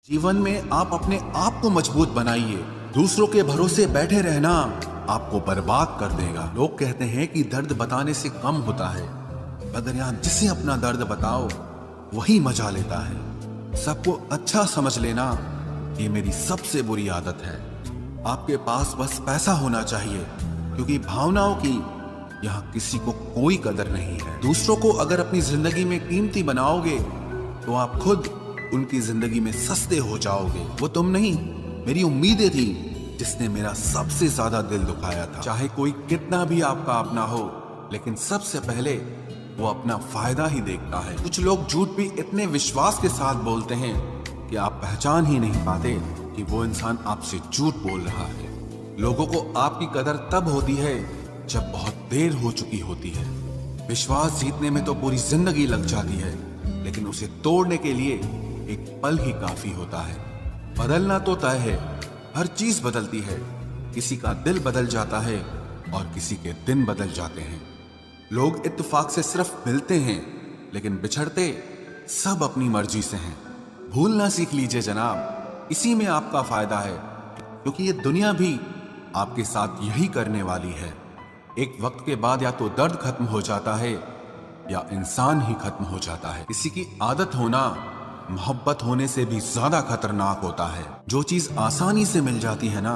जीवन में आप अपने आप को मजबूत बनाइए। दूसरों के भरोसे बैठे रहना आपको बर्बाद कर देगा। लोग कहते हैं कि दर्द बताने से कम होता है, मगर यहाँ जिसे अपना दर्द बताओ वही मजा लेता है। सबको अच्छा समझ लेना ये मेरी सबसे बुरी आदत है। आपके पास बस पैसा होना चाहिए, क्योंकि भावनाओं की यहाँ किसी को कोई कदर नहीं है। दूसरों को अगर अपनी जिंदगी में कीमती बनाओगे तो आप खुद उनकी जिंदगी में सस्ते हो जाओगे। वो तुम नहीं, मेरी उम्मीदें थी जिसने मेरा सबसे ज्यादा दिल दुखाया था। चाहे कोई कितना भी आपका अपना हो, लेकिन सबसे पहले वो अपना फायदा ही देखता है। कुछ लोग झूठ भी इतने विश्वास के साथ बोलते हैं कि आप पहचान ही नहीं पाते कि वो इंसान आपसे झूठ बोल रहा है। लोगों को आपकी कदर तब होती है जब बहुत देर हो चुकी होती है। विश्वास जीतने में तो पूरी जिंदगी लग जाती है, लेकिन उसे तोड़ने के लिए एक पल ही काफी होता है। बदलना तो तय है, हर चीज बदलती है। किसी का दिल बदल जाता है और किसी के दिन बदल जाते हैं। लोग इत्तेफाक से सिर्फ मिलते हैं, लेकिन बिछड़ते सब अपनी मर्जी से हैं। भूलना सीख लीजिए जनाब, इसी में आपका फायदा है, क्योंकि ये दुनिया भी आपके साथ यही करने वाली है। एक वक्त के बाद या तो दर्द खत्म हो जाता है या इंसान ही खत्म हो जाता है। किसी की आदत होना मोहब्बत होने से भी ज्यादा खतरनाक होता है। जो चीज आसानी से मिल जाती है ना,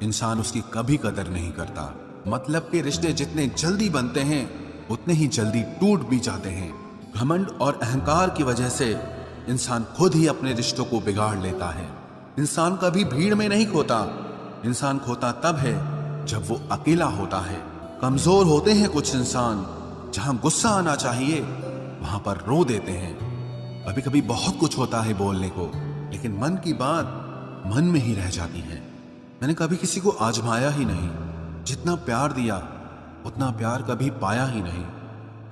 इंसान उसकी कभी कदर नहीं करता। मतलब के रिश्ते जितने जल्दी बनते हैं उतने ही जल्दी टूट भी जाते हैं। घमंड और अहंकार की वजह से इंसान खुद ही अपने रिश्तों को बिगाड़ लेता है। इंसान कभी भीड़ में नहीं खोता, इंसान खोता तब है जब वो अकेला होता है। कमजोर होते हैं कुछ इंसान, जहां गुस्सा आना चाहिए वहां पर रो देते हैं। कभी कभी बहुत कुछ होता है बोलने को, लेकिन मन की बात मन में ही रह जाती है। मैंने कभी किसी को आजमाया ही नहीं, जितना प्यार दिया उतना प्यार कभी पाया ही नहीं।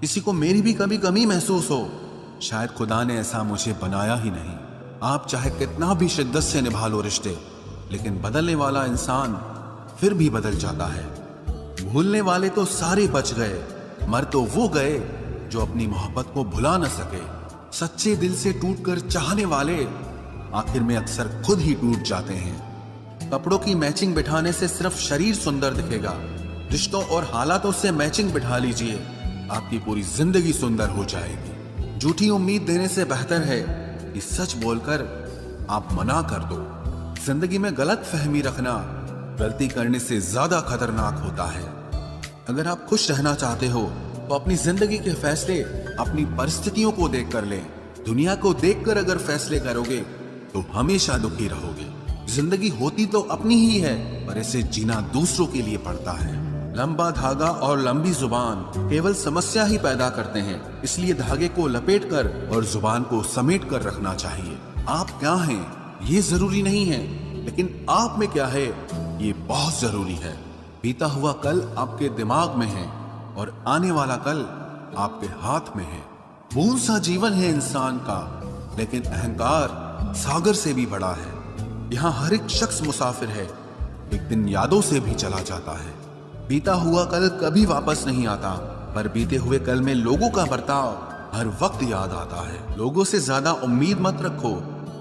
किसी को मेरी भी कभी कमी महसूस हो, शायद खुदा ने ऐसा मुझे बनाया ही नहीं। आप चाहे कितना भी शिद्दत से निभा लो रिश्ते, लेकिन बदलने वाला इंसान फिर भी बदल जाता है। भूलने वाले तो सारे बच गए, मर तो वो गए जो अपनी मोहब्बत को भुला न सके। सच्चे दिल से टूटकर चाहने वाले आखिर में अक्सर खुद ही टूट जाते हैं। कपड़ों की मैचिंग बिठाने से सिर्फ शरीर सुंदर दिखेगा, रिश्तों और हालातों से मैचिंग बिठा लीजिए, आपकी पूरी जिंदगी सुंदर हो जाएगी। झूठी उम्मीद देने से बेहतर है कि सच बोलकर आप मना कर दो। जिंदगी में गलत फहमी रखना गलती करने से ज्यादा खतरनाक होता है। अगर आप खुश रहना चाहते हो तो अपनी जिंदगी के फैसले अपनी परिस्थितियों को देखकर लें। दुनिया को देखकर अगर फैसले करोगे तो हमेशा दुखी रहोगे। जिंदगी होती तो अपनी ही है, पर इसे जीना दूसरों के लिए पड़ता है। लंबा धागा और लंबी जुबान केवल समस्या ही पैदा करते हैं, इसलिए धागे को लपेटकर और जुबान को समेट कर रखना चाहिए। आप क्या हैं ये जरूरी नहीं है, लेकिन आप में क्या है ये बहुत जरूरी है। बीता हुआ कल आपके दिमाग में है और आने वाला कल आपके हाथ में है। बूंद सा जीवन है इंसान का, लेकिन अहंकार सागर से भी बड़ा है। यहाँ हर एक शख्स मुसाफिर है, एक दिन यादों से भी चला जाता है। बीता हुआ कल कभी वापस नहीं आता, पर बीते हुए कल में लोगों का बर्ताव हर वक्त याद आता है। लोगों से ज्यादा उम्मीद मत रखो,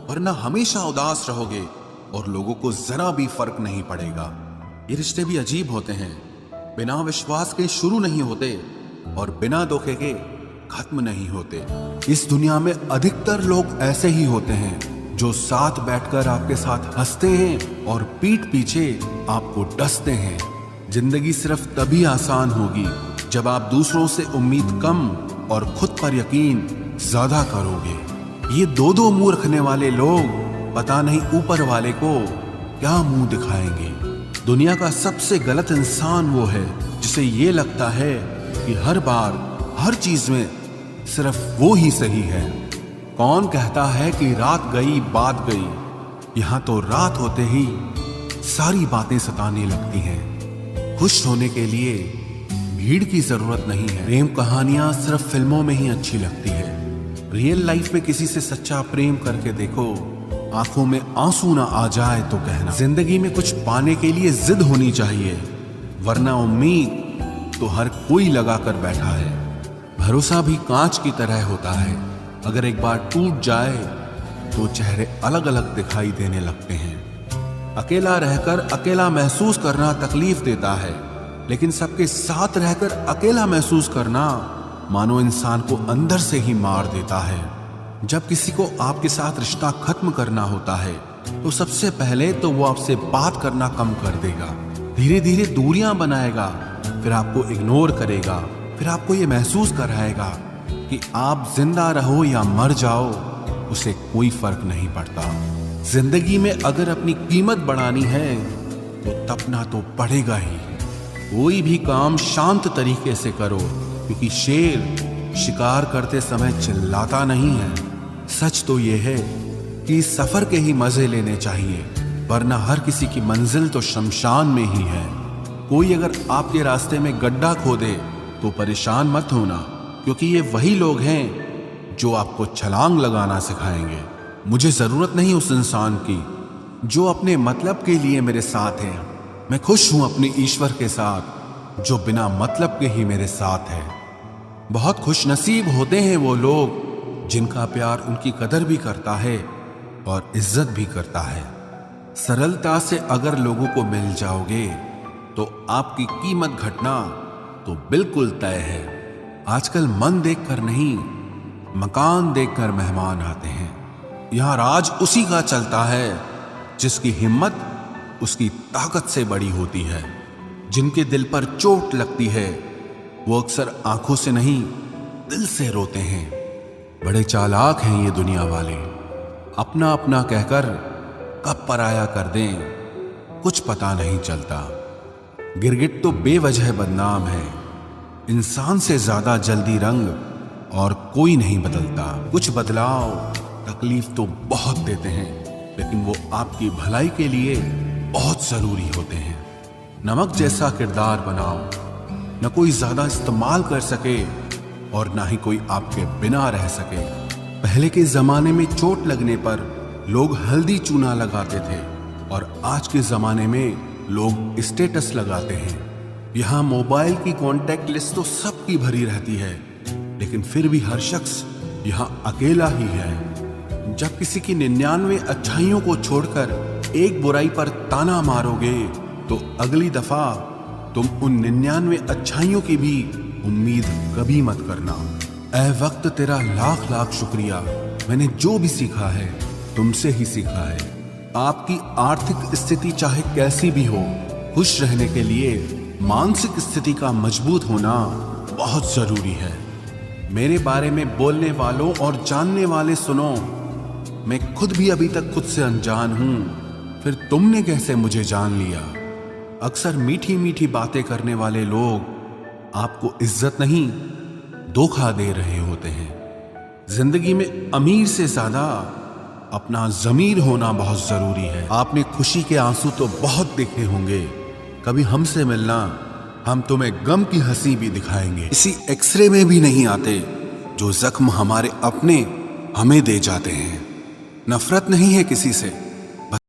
वरना हमेशा उदास रहोगे और लोगों को जरा भी फर्क नहीं पड़ेगा। ये रिश्ते भी अजीब होते हैं, बिना विश्वास के शुरू नहीं होते और बिना धोखे के खत्म नहीं होते। इस दुनिया में अधिकतर लोग ऐसे ही होते हैं जो साथ बैठकर आपके साथ हंसते हैं और पीठ पीछे आपको डसते हैं। जिंदगी सिर्फ तभी आसान होगी जब आप दूसरों से उम्मीद कम और खुद पर यकीन ज्यादा करोगे। ये दो मुंह रखने वाले लोग पता नहीं ऊपर वाले को क्या मुंह दिखाएंगे। दुनिया का सबसे गलत इंसान वो है जिसे ये लगता है कि हर बार हर चीज में सिर्फ वो ही सही है। कौन कहता है कि रात गई बात गई, यहाँ तो रात होते ही सारी बातें सताने लगती हैं। खुश होने के लिए भीड़ की जरूरत नहीं है। प्रेम कहानियां सिर्फ फिल्मों में ही अच्छी लगती है। रियल लाइफ में किसी से सच्चा प्रेम करके देखो, आंखों में आंसू ना आ जाए तो कहना। जिंदगी में कुछ पाने के लिए जिद होनी चाहिए, वरना उम्मीद तो हर कोई लगा कर बैठा है। भरोसा भी कांच की तरह होता है, अगर एक बार टूट जाए तो चेहरे अलग अलग दिखाई देने लगते हैं। अकेला रहकर अकेला महसूस करना तकलीफ देता है, लेकिन सबके साथ रहकर अकेला महसूस करना मानो इंसान को अंदर से ही मार देता है। जब किसी को आपके साथ रिश्ता खत्म करना होता है तो सबसे पहले तो वो आपसे बात करना कम कर देगा, धीरे धीरे दूरियां बनाएगा, फिर आपको इग्नोर करेगा, फिर आपको ये महसूस कराएगा कि आप जिंदा रहो या मर जाओ उसे कोई फर्क नहीं पड़ता। जिंदगी में अगर अपनी कीमत बढ़ानी है तो तपना तो पड़ेगा ही। कोई भी काम शांत तरीके से करो, क्योंकि शेर शिकार करते समय चिल्लाता नहीं है। सच तो यह है कि सफर के ही मजे लेने चाहिए, वरना हर किसी की मंजिल तो शमशान में ही है। कोई अगर आपके रास्ते में गड्ढा खोदे तो परेशान मत होना, क्योंकि ये वही लोग हैं जो आपको छलांग लगाना सिखाएंगे। मुझे जरूरत नहीं उस इंसान की जो अपने मतलब के लिए मेरे साथ है। मैं खुश हूं अपने ईश्वर के साथ जो बिना मतलब के ही मेरे साथ है। बहुत खुश नसीब होते हैं वो लोग जिनका प्यार उनकी कदर भी करता है और इज्जत भी करता है। सरलता से अगर लोगों को मिल जाओगे तो आपकी कीमत घटना तो बिल्कुल तय है। आजकल मन देखकर नहीं, मकान देखकर मेहमान आते हैं। यहां राज उसी का चलता है जिसकी हिम्मत उसकी ताकत से बड़ी होती है। जिनके दिल पर चोट लगती है वो अक्सर आंखों से नहीं दिल से रोते हैं। बड़े चालाक हैं ये दुनिया वाले, अपना अपना कहकर कब पराया कर दें कुछ पता नहीं चलता। गिरगिट तो बेवजह बदनाम है, इंसान से ज्यादा जल्दी रंग और कोई नहीं बदलता। कुछ बदलाव तकलीफ तो बहुत देते हैं, लेकिन वो आपकी भलाई के लिए बहुत जरूरी होते हैं। नमक जैसा किरदार बनाओ, न कोई ज्यादा इस्तेमाल कर सके और ना ही कोई आपके बिना रह सके। पहले के जमाने में चोट लगने पर लोग हल्दी चूना लगाते थे और आज के जमाने में लोग स्टेटस लगाते हैं। यहाँ मोबाइल की कांटेक्ट लिस्ट तो सबकी भरी रहती है, लेकिन फिर भी हर शख्स यहाँ अकेला ही है। जब किसी की 99 अच्छाइयों को छोड़कर एक बुराई पर ताना मारोगे तो अगली दफा तुम उन 99 अच्छाइयों की भी उम्मीद कभी मत करना। ऐ वक्त तेरा लाख लाख शुक्रिया, मैंने जो भी सीखा है तुमसे ही सीखा है। आपकी आर्थिक स्थिति चाहे कैसी भी हो, खुश रहने के लिए मानसिक स्थिति का मजबूत होना बहुत जरूरी है। मेरे बारे में बोलने वालों और जानने वाले सुनो, मैं खुद भी अभी तक खुद से अनजान हूं, फिर तुमने कैसे मुझे जान लिया। अक्सर मीठी मीठी बातें करने वाले लोग आपको इज्जत नहीं धोखा दे रहे होते हैं। जिंदगी में अमीर से ज्यादा अपना जमीर होना बहुत जरूरी है। आपने खुशी के आंसू तो बहुत देखे होंगे, कभी हमसे मिलना, हम तुम्हें गम की हंसी भी दिखाएंगे। इसी एक्सरे में भी नहीं आते जो जख्म हमारे अपने हमें दे जाते हैं। नफरत नहीं है किसी से,